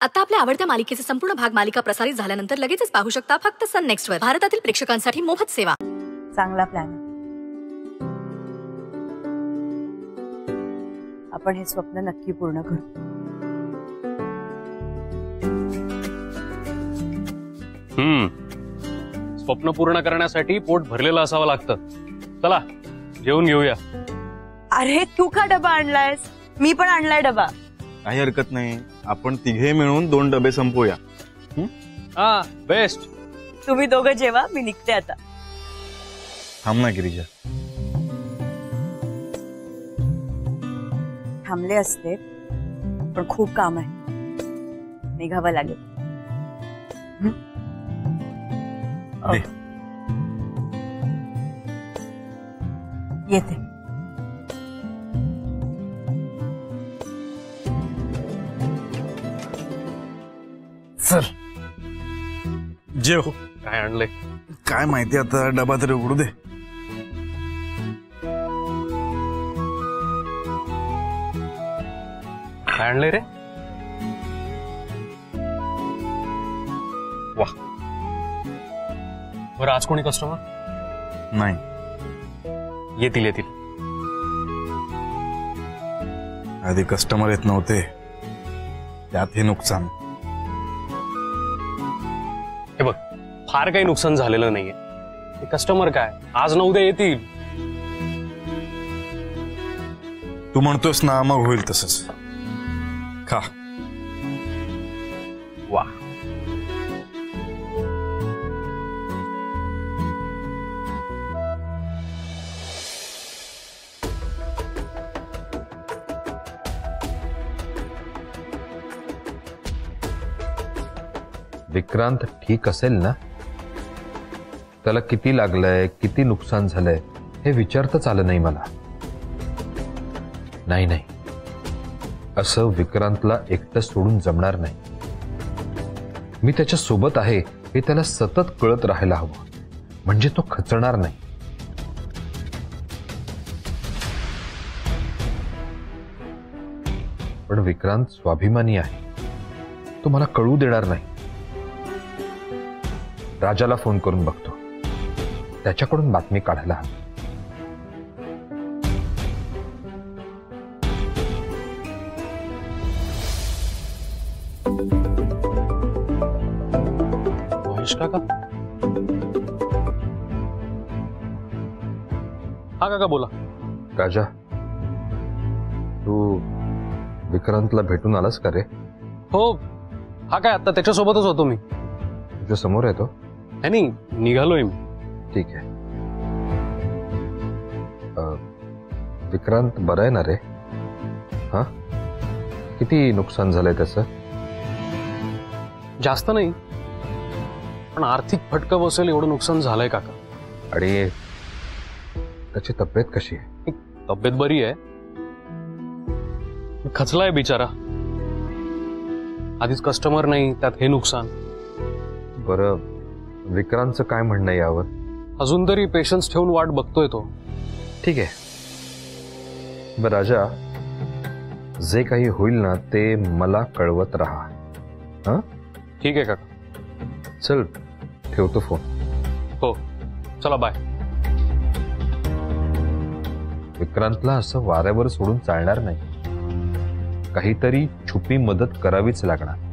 आता आपल्या आवडत्या मालिकेचे संपूर्ण भाग मालिका प्रसारित झाल्यानंतर लगेचच पाहू शकता फक्त सन नेक्स्ट वर. भारतातील प्रेक्षकांसाठी मोफत सेवा. चांगला प्लॅन आहे. आपण हे स्वप्न नक्की पूर्ण करू. स्वप्न पूर्ण करण्यासाठी पोट भरलेलं असावं लागतं. चला जेवून घेऊया. अरे तू का डबा आणलायस? मी पण आणलाय डबा. काही हरकत नाही, आपण तिघे मिळून 2 डबे संपवूया. हा बेस्ट. तुम्ही दोघं जेवा, मी निघते आता. थांब ना गिरिजा. थांबले असते पण खूप काम आहे, निघावं लागेल. दे. येते. चल जेव. काय आणलंय? काय माहिती, आता डबा तरी उघडू दे. काय आणलंय रे? वाह. बरं आज कोणी कस्टमर? नाही, येतील येतील. आधी कस्टमर येत नव्हते, त्यात हे नुकसान. हे बघ, फार काही नुकसान झालेलं नाहीये. ते कस्टमर काय आज न उद्या येतील. तू म्हणतोस ना, मग होईल तसंच. खा. वा. विक्रांत ठीक असेल ना? त्याला किती लागलंय, किती नुकसान झालंय हे विचारताच आलं नाही मला. नाही नाही, असं विक्रांतला एकटं सोडून जमणार नाही. मी त्याच्या सोबत आहे हे त्याला सतत कळत राहायला हवं, म्हणजे तो खचणार नाही. पण विक्रांत स्वाभिमानी आहे, तो मला कळू देणार नाही. राजाला फोन करून बघतो, त्याच्याकडून बातमी काढायला हवी. महेश काका? हा काका बोला. राजा, तू विक्रांतला भेटून आलास का रे? हो. हा काय आता त्याच्यासोबतच होतो मी. तुझ्या समोर आहे तो? नाही, निघालोय मी. ठीक आहे. विक्रांत बरा आहे ना रे? हा, किती नुकसान झालंय त्याचं? जास्त नाही, पण आर्थिक फटका बसेल एवढं नुकसान झालंय काका. आणि त्याची तब्येत कशी आहे? तब्येत बरी आहे, खचलाय बिचारा. आधीच कस्टमर नाही, त्यात हे नुकसान. बरं, विक्रांतचं काय म्हणणं आहे यावर? अजून तरी पेशन्स ठेवून वाट बघतोय तो. ठीक आहे. बरं राजा, जे काही होईल ना ते मला कळवत राहा. हा ठीक आहे काका. चल ठेवतो फोन. हो चला बाय. विक्रांतला असं वाऱ्यावर सोडून चालणार नाही, काहीतरी छुपी मदत करावीच लागणार.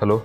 हॅलो,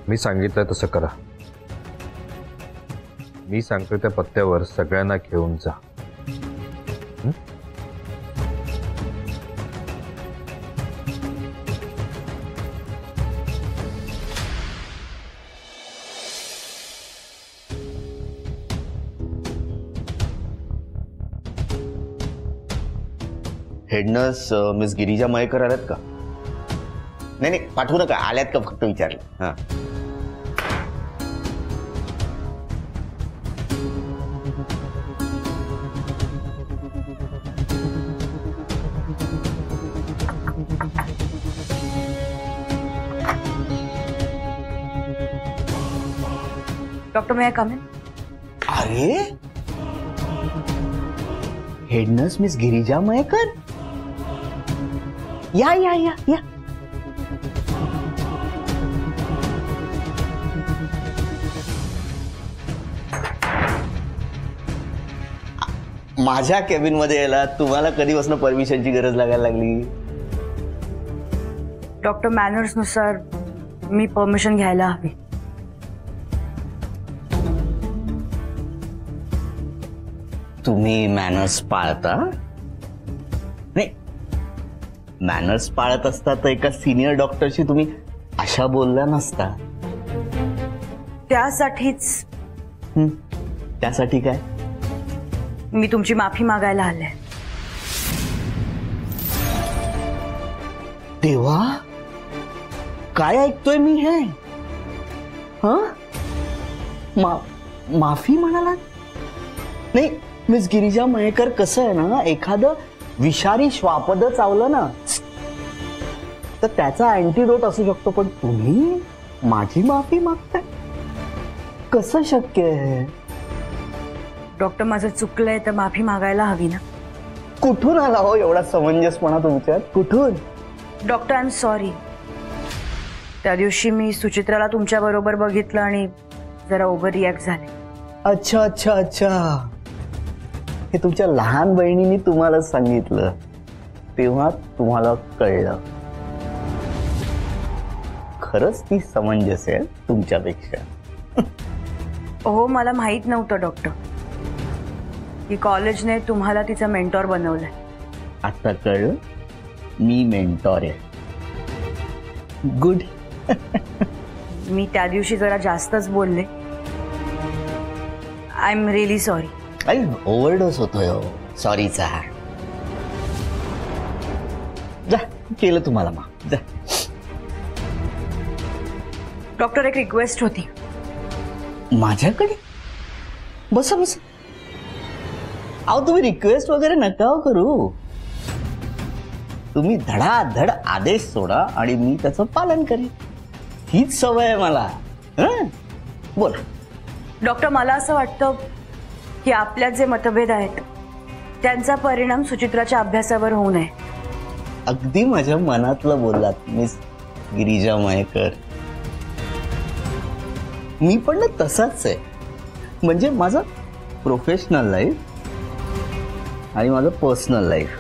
मी सांगितलंय तसं करा. मी सांगतोय त्या पत्त्यावर सगळ्यांना घेऊन जा. हेडनर्स मिस गिरिजा मयेकर आल्यात का? नाही नाही पाठवू नका, आल्यात का फक्त विचारलं. हां doctor may I come in? अरे head nurse miss Girija Mayekar, या या या या. माझ्या केबिन मध्ये यायला तुम्हाला कधीपासून परमिशनची गरज लागायला लागली? डॉक्टर मॅनर्स नुसार मी परमिशन घ्यायला हवी. तुम्ही मॅनर्स पाळता? नाही, मॅनर्स पाळत असता तर एका सिनियर डॉक्टरशी तुम्ही अशा बोलला नसता. त्यासाठीच त्यासाठी काय? मी तुमची माफी मागायला आले. तेव्हा काय ऐकतोय मी हे? माफी म्हणाला? नाही मिस गिरिजा मयेकर, कसं आहे ना, एखादं विषारी श्वापद चावलं ना तर त्याचा अँटीडोट असू शकतो, पण तुम्ही माझी माफी मागताय? कसं शक्य आहे? डॉक्टर माझं चुकलंय तर माफी मागायला हवी ना. कुठून आला हो एवढा समंजसपणा तुमच्यात? कुठून? Doctor I am sorry. त्या दिवशी मी सुचित्राला तुमच्या बरोबर बघितलं आणि जरा ओव्हर रिॲक्ट झाले. अच्छा अच्छा अच्छा, हे तुमच्या लहान बहिणीने तुम्हाला सांगितलं तेव्हा तुम्हाला कळलं. खरंच ती समंजस आहे तुमच्यापेक्षा. हो, मला माहित नव्हतं डॉक्टर की कॉलेजने तुम्हाला तिचा मेंटॉर बनवलंय. आता कळलं, मी मेंटॉर आहे. गुड. मी त्या दिवशी जरा जास्तच बोलले. I am really sorry. अरे ओव्हरडोस होतोय हो सॉरीचा. जा, केलं तुम्हाला माफ. जा. डॉक्टर एक रिक्वेस्ट होती. माझ्याकडे? बसा बसा. अहो तुम्ही रिक्वेस्ट वगैरे नका करू. तुम्ही धडाधड आदेश सोडा आणि मी त्याचं पालन करेन. हीच सवय आहे मला. बोला. डॉक्टर, मला असं वाटतं की आपल्यात जे मतभेद आहेत त्यांचा परिणाम सुचित्राच्या अभ्यासावर होऊ नये. अगदी माझ्या मनातलं बोललात मिस गिरिजा मयेकर. मी पण ना तसाच आहे. म्हणजे माझं प्रोफेशनल लाईफ आणि माझं पर्सनल लाईफ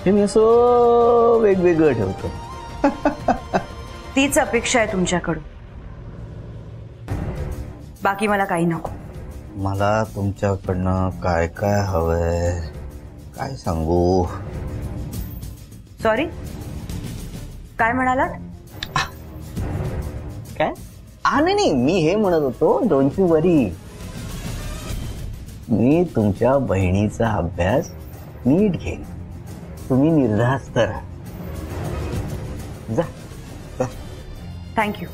हे मी असं वेगवेगळं ठेवतो. तीच अपेक्षा आहे तुमच्याकडून. बाकी मला काही नको. मला तुमच्याकडनं काय काय हवंय काय सांगू? सॉरी, काय म्हणालात? काय? नाही, मी हे म्हणत होतो, डोंट यू वरी. मी तुमच्या बहिणीचा अभ्यास नीट घेईन. तुम्ही निर्धास्त राहा. जा. थँक्यू.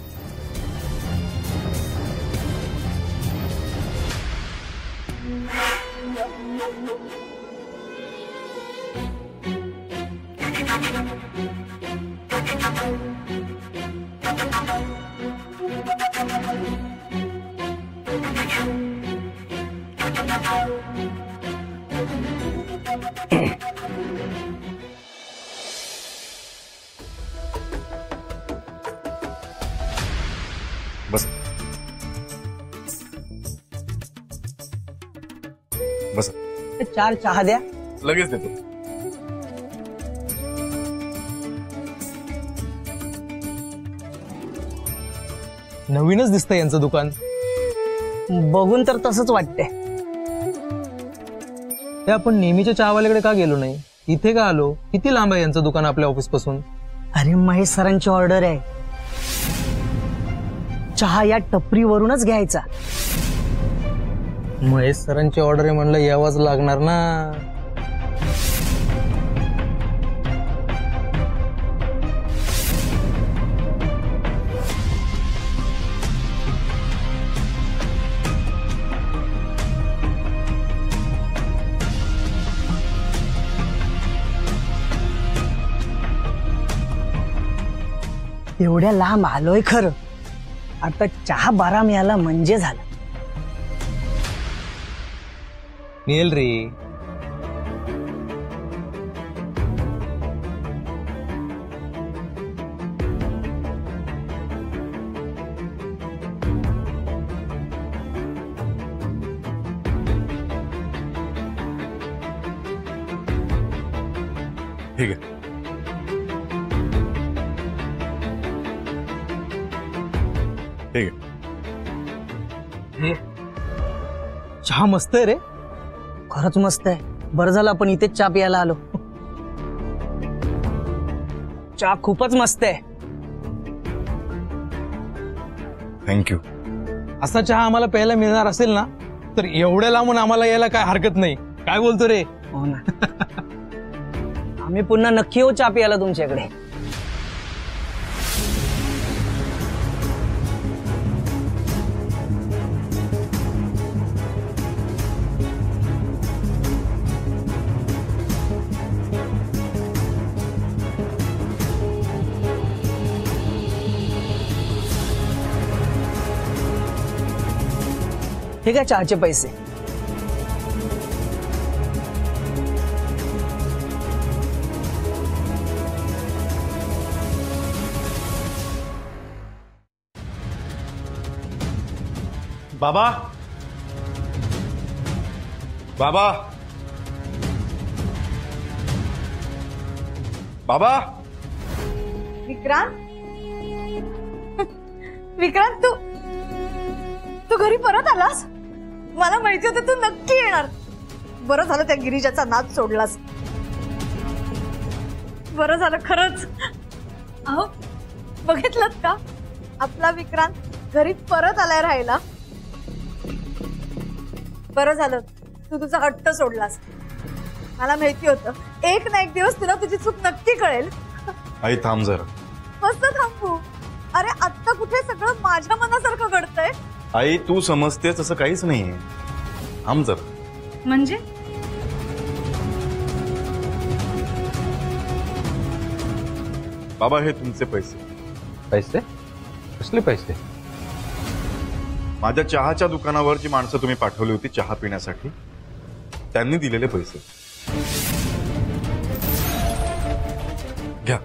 बस बस. 4 चहा द्या. लगेच देतो. नवीनच दिसतंय यांचं दुकान. बघून तर तसंच वाटतंय. ते आपण नेहमीच्या चहावाल्याकडे का गेलो नाही? इथे का आलो? किती लांब आहे यांचं दुकान आपल्या ऑफिस पासून? अरे महेश सरांची ऑर्डर आहे. चहा या टपरीवरूनच घ्यायचा. महेश सरांची ऑर्डर आहे म्हणलं यावंच लागणार ना. एवढ्या लांब आलोय खरं. आता चहा 12 मिळाला म्हणजे झालं. मिळेल रे. ठीक आहे. ठीक आहे. हे चहा मस्त आहे रे. खरंच मस्त आहे. बरं झालं आपण इथेच चहा प्यायला आलो. चहा खूपच मस्त आहे. थँक्यू. असा चहा आम्हाला प्यायला मिळणार असेल ना तर एवढ्या लांबून आम्हाला यायला काय हरकत नाही. काय बोलतो रे? हो ना. आम्ही पुन्हा नक्की येऊ चहा प्यायला तुमच्याकडे. ठीक आहे चहाचे पैसे. बाबा, बाबा, बाबा. विक्रांत, विक्रांत, तू घरी परत आलास? मला माहिती होतं तू नक्की येणार. बरं झालं त्या गिरिजाचा नाद सोडलास. बरं झालं खरंच. अहो बघितलं का, आपला विक्रांत घरी परत आलाय राहायला. बरं झालं तू तुझा हट्ट सोडलास. मला माहिती होतं एक ना एक दिवस तुला तुझी चूक नक्की कळेल. आई थांब जरा. मस्त थांबू. अरे आत्ता कुठे सगळं माझ्या मनासारखं घडतंय. आई तू समजतेस असं काहीच नाहीये. थांब जरा. म्हणजे बाबा हे तुमचे पैसे. पैसे? कसले पैसे? माझ्या चहाच्या दुकानावर जी माणसं तुम्ही पाठवली होती चहा पिण्यासाठी त्यांनी दिलेले पैसे. घ्या.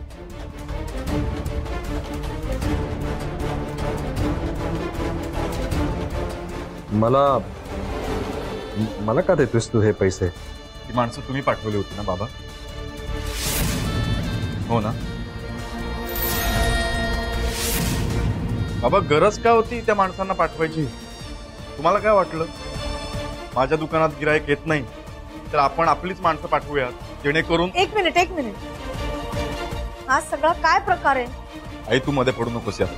मला का देतोस तू हे पैसे? ती माणसं तुम्ही पाठवली होती ना बाबा? हो ना बाबा? गरज काय होती त्या माणसांना पाठवायची? तुम्हाला काय वाटलं माझ्या दुकानात गिराईक येत नाही तर आपण आपलीच माणसं पाठवूयात जेणेकरून. एक मिनिट एक मिनिट, हा सगळा काय प्रकार आहे? आई तू मध्ये पडू नकोस यार.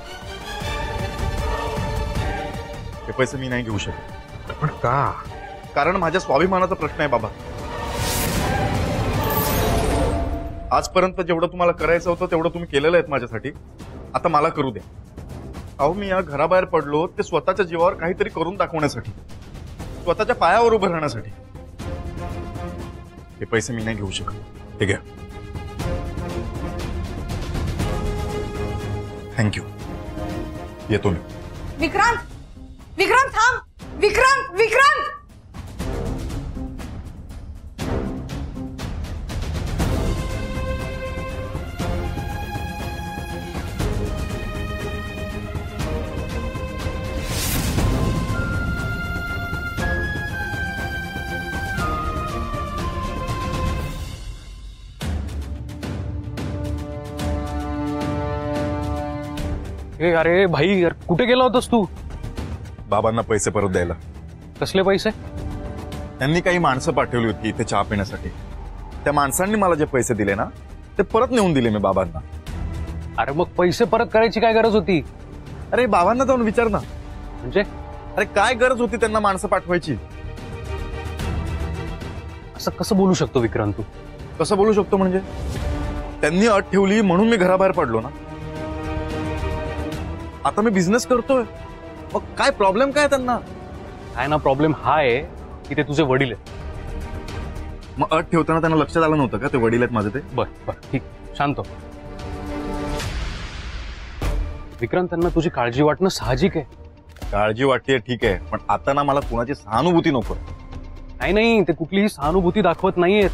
हे पैसे मी नाही घेऊ शकत. पण का? कारण माझ्या स्वाभिमानाचा प्रश्न आहे बाबा. आजपर्यंत जेवढं तुम्हाला करायचं होतं तेवढं तुम्ही केलेलं आहे माझ्यासाठी. आता मला करू द्या. अहो मी या घराबाहेर पडलो ते स्वतःच्या जीवावर काहीतरी करून दाखवण्यासाठी, स्वतःच्या पायावर उभं राहण्यासाठी. हे पैसे मी नाही घेऊ शकत. हे घ्या. थँक्यू. येतो मी. विक्रांत, विक्रांत थांब. विक्रांत, विक्रांत. अरे भाई यार कुठे गेला होतास तू? बाबांना पैसे परत द्यायला. कसले पैसे? त्यांनी काही माणसं पाठवली होती इथे चहा पिण्यासाठी. त्या माणसांनी मला जे पैसे दिले ना ते परत नेऊन दिले मी बाबांना. अरे मग पैसे परत करायची काय गरज होती? अरे बाबांना जाऊन विचार ना. म्हणजे अरे काय गरज होती त्यांना माणसं पाठवायची? असं कसं बोलू शकतो विक्रांत तू? कसं बोलू शकतो म्हणजे? त्यांनी अट ठेवली म्हणून मी घराबाहेर पडलो ना. आता मी बिझनेस करतोय, मग काय प्रॉब्लेम काय त्यांना? काय ना प्रॉब्लेम हा आहे की ते तुझे वडील आहेत. मग अट ठेवताना त्यांना लक्षात आलं नव्हतं का ते वडील आहेत माझे ते? बर बर ठीक, शांत हो. विक्रांत त्यांना तुझी काळजी वाटणं साहजिक आहे. काळजी वाटते ठीक आहे, पण आता ना मला कुणाची सहानुभूती नको. नाही, ते कुठलीही सहानुभूती दाखवत नाहीयेत.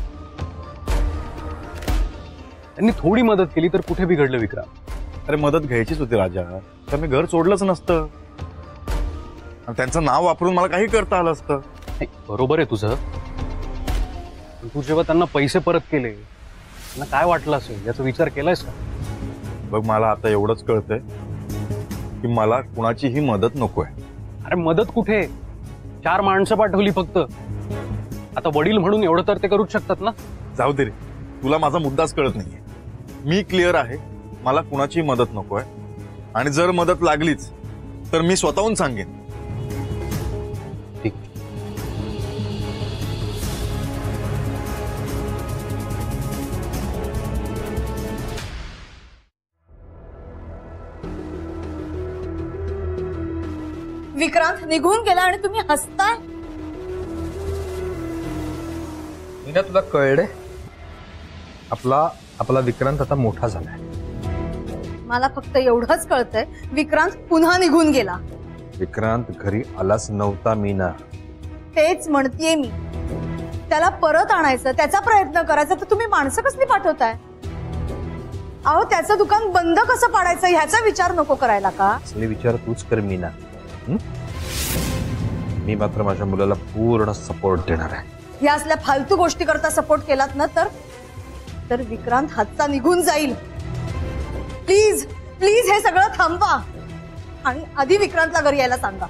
त्यांनी थोडी मदत केली तर कुठे बिघडलं विक्रांत? अरे मदत घ्यायचीच होती राजा, तर मी घर सोडलंच नसतं आणि त्यांचं नाव वापरून मला काही करता आलं असतं. नाही, बरोबर आहे तुझं. पण तू जेव्हा त्यांना पैसे परत केले त्यांना काय वाटलं असेल याचा विचार केलायस का? बघ, मला आता एवढंच कळतंय की मला कुणाचीही मदत नकोय. अरे मदत कुठे? 4 माणसं पाठवली फक्त. आता वडील म्हणून एवढं तर ते करूच शकतात ना. जाऊ दे रे, तुला माझा मुद्दाच कळत नाहीये. मी क्लिअर आहे, मला कुणाची मदत नकोय आणि जर मदत लागलीच तर मी स्वतःहून सांगेन. ठीक. विक्रांत निघून गेला आणि तुम्ही हसताय. मीना, तुला कळलंय? आपला विक्रांत आता मोठा झालाय. मला फक्त एवढंच कळतंय, विक्रांत पुन्हा निघून गेला. विक्रांत घरी आलाच नव्हता मीना. तेच म्हणतीये मी. त्याला परत आणायचं, त्याचा प्रयत्न करायचा, तर तुम्ही माणसं कसली पाठवताय? अहो, त्याचं दुकान बंद कसं पाडायचं ह्याचा विचार नको करायला का? असले विचार तूच कर मीना. मी मात्र माझ्या मुलाला पूर्ण सपोर्ट देणार आहे. या असल्या फालतू गोष्टी करता सपोर्ट केलात ना तर विक्रांत हातचा निघून जाईल. प्लीज प्लीज हे सगळं थांबवा आणि आधी विक्रांतला घरी यायला सांगा.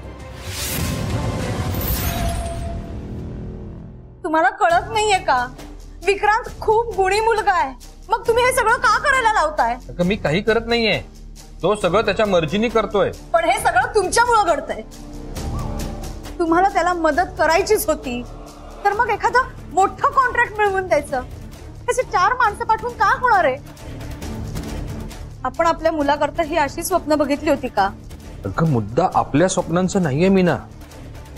तुम्हाला कळत नाहीये का? विक्रांत खूप गुणी मुलगा आहे. मग तुम्ही हे सगळं का करायला लावताय? मी काही करत नाहीये, तो सगळं त्याच्या मर्जीने करतोय. पण हे सगळं तुमच्यामुळे घडतंय. तुम्हाला त्याला मदत करायचीच होती तर मग एखादं मोठं कॉन्ट्रॅक्ट मिळवून द्यायचं. त्याची 4 माणसं पाठवून का होणार आहे? आपण आपल्या मुलाकरता ही अशी स्वप्न बघितली होती का? अगं, मुद्दा आपल्या स्वप्नांचा नाहीये मीना,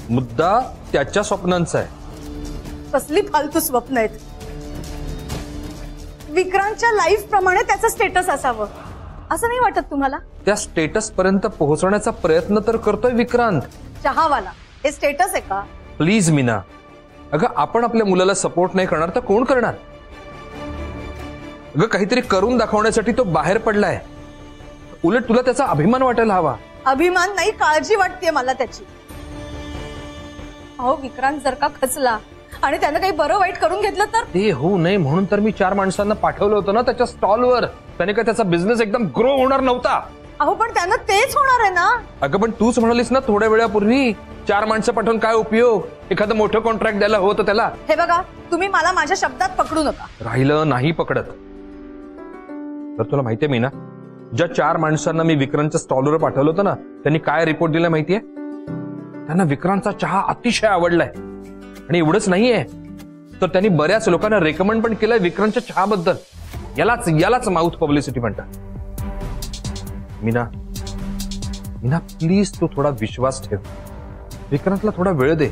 मुद्दा त्याच्या स्वप्नांचा आहे. कसली फालतू स्वप्न आहेत? विक्रांतच्या लाईफ प्रमाणे त्याचं स्टेटस असावं असं नाही वाटत तुम्हाला? त्या स्टेटस पर्यंत पोहोचण्याचा प्रयत्न तर करतोय विक्रांत. चहावाला हे स्टेटस आहे का? प्लीज मीना, अगं आपण आपल्या मुलाला सपोर्ट नाही करणार तर कोण करणार? अगं, काहीतरी करून दाखवण्यासाठी तो बाहेर पडलाय. उलट तुला त्याचा अभिमान वाटायला हवा. अभिमान नाही, काळजी वाटते मला त्याची. अहो, विक्रांत जर का खचला आणि त्यानं काही बरं वाईट करून घेतलं तर? ते होऊ नये म्हणून तर मी 4 माणसांना पाठवलं होतं ना त्याच्या स्टॉलवर. त्याने काय त्याचा बिझनेस एकदम ग्रो होणार नव्हता? अहो, पण त्यानं तेच होणार आहे ना. अगं, पण तूच म्हणालीस ना थोड्या वेळापूर्वी 4 माणसं पाठवून काय उपयोग? एखादं मोठं कॉन्ट्रॅक्ट द्यायला होतं त्याला. हे बघा, तुम्ही मला माझ्या शब्दात पकडू नका. राहिलं नाही पकडत तर तुला माहितीये मीना, ज्या 4 माणसांना मी विक्रांतच्या स्टॉलवर पाठवलं होतं ना, त्यांनी काय रिपोर्ट दिला माहितीये? त्यांना विक्रांतचा चहा अतिशय आवडलाय. आणि एवढंच नाहीये तर त्यांनी बऱ्याच लोकांना रेकमेंड पण केलंय विक्रांतच्या चहाबद्दल. यालाच माउथ पब्लिसिटी म्हणतात. मीना प्लीज तू थोडा विश्वास ठेव. विक्रांतला थोडा वेळ दे.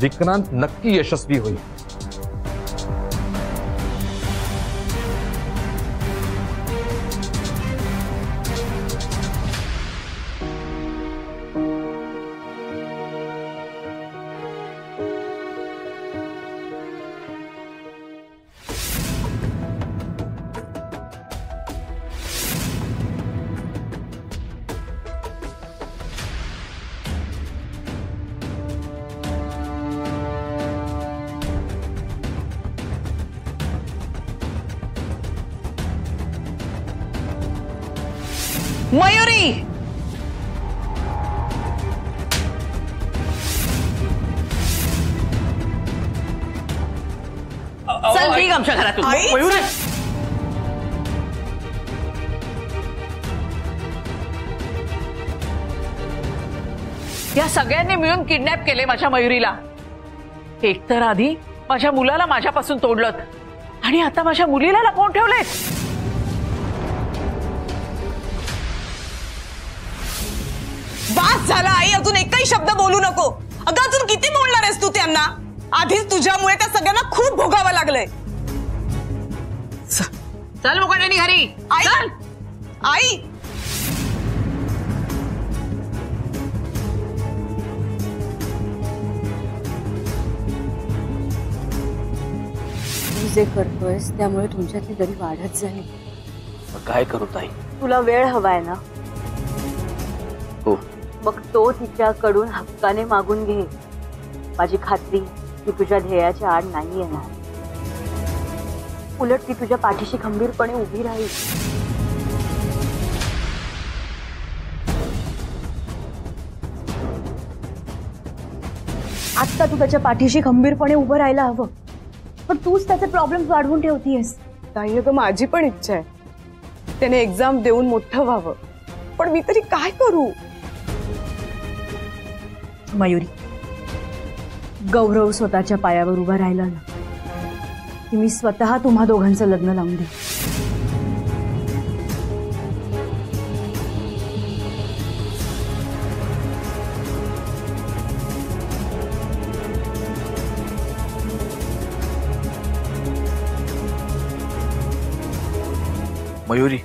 विक्रांत नक्की यशस्वी होईल. मयुरी, चल निघ आमच्या घरातून. मयुरी, या सगळ्यांनी मिळून किडनॅप केले माझ्या मयुरीला. एकतर आधी माझ्या मुलाला माझ्यापासून तोडलं आणि आता माझ्या मुलीला लपवून ठेवले. बास झाला आई, अजून एकही शब्द बोलू नको. अगं, अजून किती बोलणार आहेस तू त्यांना? आधीच तुझ्यामुळे त्या सगळ्यांना खूप भोगावं लागलंय. चल मुकाट्याने घरी. आई, आई, जे करतोयस त्यामुळे तुमच्यातली दरी वाढत जाईल. काय करू ताई? तुला वेळ हवाय ना? हो. मग तो तिच्याकडून हक्काने मागून घे. माझी खात्री ती तुझ्या ध्येयाच्या आड नाही येणार. उलट ती तुझ्या पाठीशी खंबीरपणे उभी राहील. आत्ता तू त्याच्या पाठीशी खंबीरपणे उभं राहायला हवं, पण तूच त्याचे प्रॉब्लेम वाढवून ठेवतीयस. ताई अगं माझी पण इच्छा आहे त्याने एक्झाम देऊन मोठं व्हावं, पण मी तरी काय करू? मयुरी, गौरव स्वतःच्या पायावर उभा राहिला ना की मी स्वतः तुम्हा दोघांचं लग्न लावून दे. मयुरी,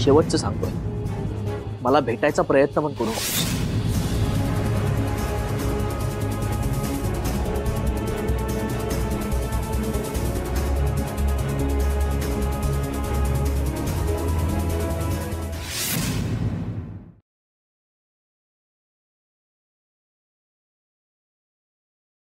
शेवटचं सांगतोय, मला भेटायचा प्रयत्न पण करू नकोस.